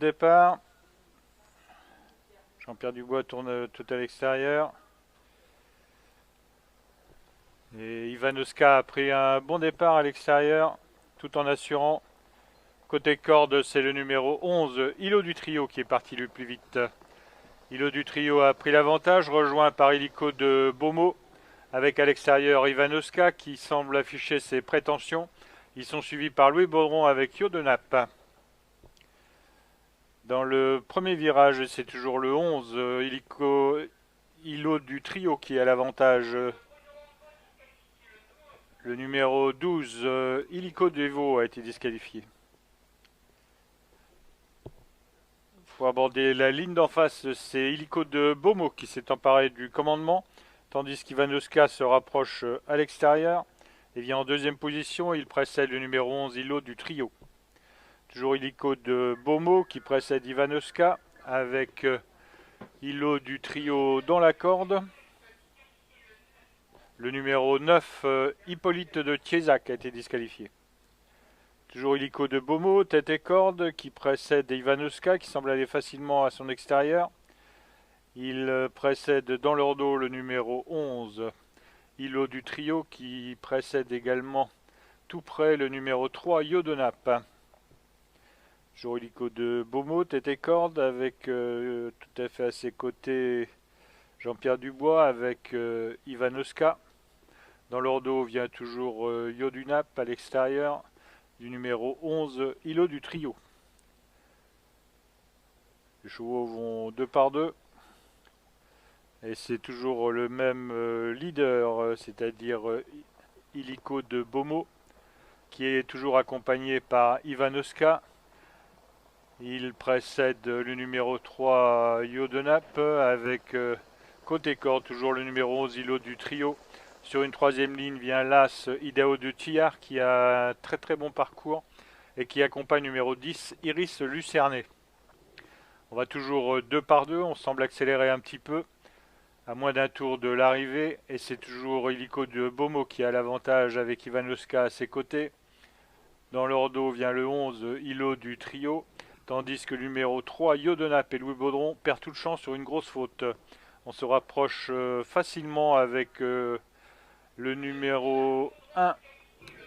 Départ. Jean-Pierre Dubois tourne tout à l'extérieur. Et Ivanoska a pris un bon départ à l'extérieur, tout en assurant. Côté corde, c'est le numéro 11, Hilo du Trio, qui est parti le plus vite. Hilo du Trio a pris l'avantage, rejoint par Illico de Beaumont, avec à l'extérieur Ivanoska, qui semble afficher ses prétentions. Ils sont suivis par Louis Baudron avec Yodenap. Dans le premier virage, c'est toujours le 11, Hilo du Trio, qui a l'avantage. Le numéro 12, Illico Devo, a été disqualifié. Pour aborder la ligne d'en face, c'est Illico de Beaumont qui s'est emparé du commandement, tandis qu'Ivanoska se rapproche à l'extérieur et vient en deuxième position. Il précède le numéro 11, Hilo du Trio. Toujours Illico de Beaumont qui précède Ivanoska avec Hilo du Trio dans la corde. Le numéro 9, Hippolyte de Thiezac, a été disqualifié. Toujours Illico de Beaumont, tête et corde, qui précède Ivanoska, qui semble aller facilement à son extérieur. Il précède dans leur dos le numéro 11, Hilo du Trio, qui précède également tout près le numéro 3, Yodenap. Toujours Illico de Beaumont, tête et corde, avec tout à fait à ses côtés Jean-Pierre Dubois avec Ivanoska. Dans leur dos vient toujours Yodenap à l'extérieur du numéro 11, Hilo du Trio. Les chevaux vont deux par deux. Et c'est toujours le même leader, c'est-à-dire Illico de Beaumont, qui est toujours accompagné par Ivanoska. Il précède le numéro 3, Yodenap, avec côté corde toujours le numéro 11, Hilo du Trio. Sur une troisième ligne vient l'As Idao de Tillard, qui a un très très bon parcours et qui accompagne numéro 10, Iris Lucernet. On va toujours deux par deux, on semble accélérer un petit peu, à moins d'un tour de l'arrivée, et c'est toujours Illico de Beaumont qui a l'avantage avec Ivanoska à ses côtés. Dans leur dos vient le 11, Hilo du Trio, tandis que le numéro 3, Yodenap et Louis Baudron perdent toute chance sur une grosse faute. On se rapproche facilement avec le numéro 1,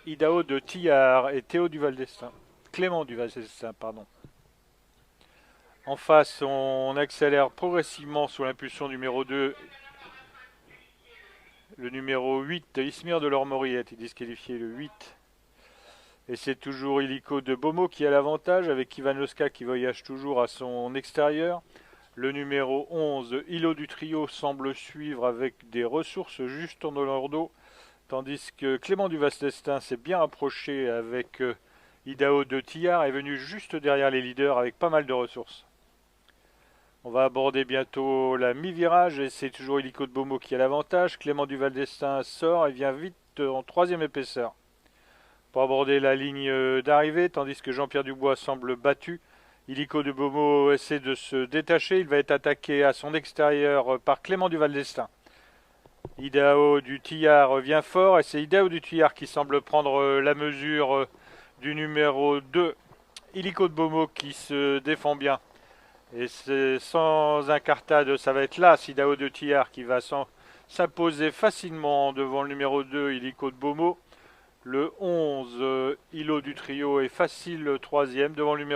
Idao de Tillard et Théo Duval-Destin. Clément Duval-Destin, pardon. En face, on accélère progressivement sous l'impulsion numéro 2. Le numéro 8, Ismir de l'Ormerie, a été disqualifié, le 8. Et c'est toujours Illico de Beaumont qui a l'avantage, avec Ivanoska qui voyage toujours à son extérieur. Le numéro 11, Hilo du Trio, semble suivre avec des ressources juste dans leur dos, tandis que Clément du Vaste-Destin s'est bien approché avec Idao de Tillard, est venu juste derrière les leaders avec pas mal de ressources. On va aborder bientôt la mi-virage et c'est toujours Illico de Beaumont qui a l'avantage. Clément du Val-d'Estaing sort et vient vite en troisième épaisseur pour aborder la ligne d'arrivée, tandis que Jean-Pierre Dubois semble battu. Illico de Beaumont essaie de se détacher. Il va être attaqué à son extérieur par Clément du Val-d'Estaing. Idao du Tillard vient fort et c'est Idao du Tillard qui semble prendre la mesure du numéro 2, Illico de Beaumont, qui se défend bien. Et c'est sans incartade, ça va être là, Idao de Tillard qui va s'imposer facilement devant le numéro 2, Illico de Beaumont. Le 11, Hilo du Trio, est facile troisième devant le numéro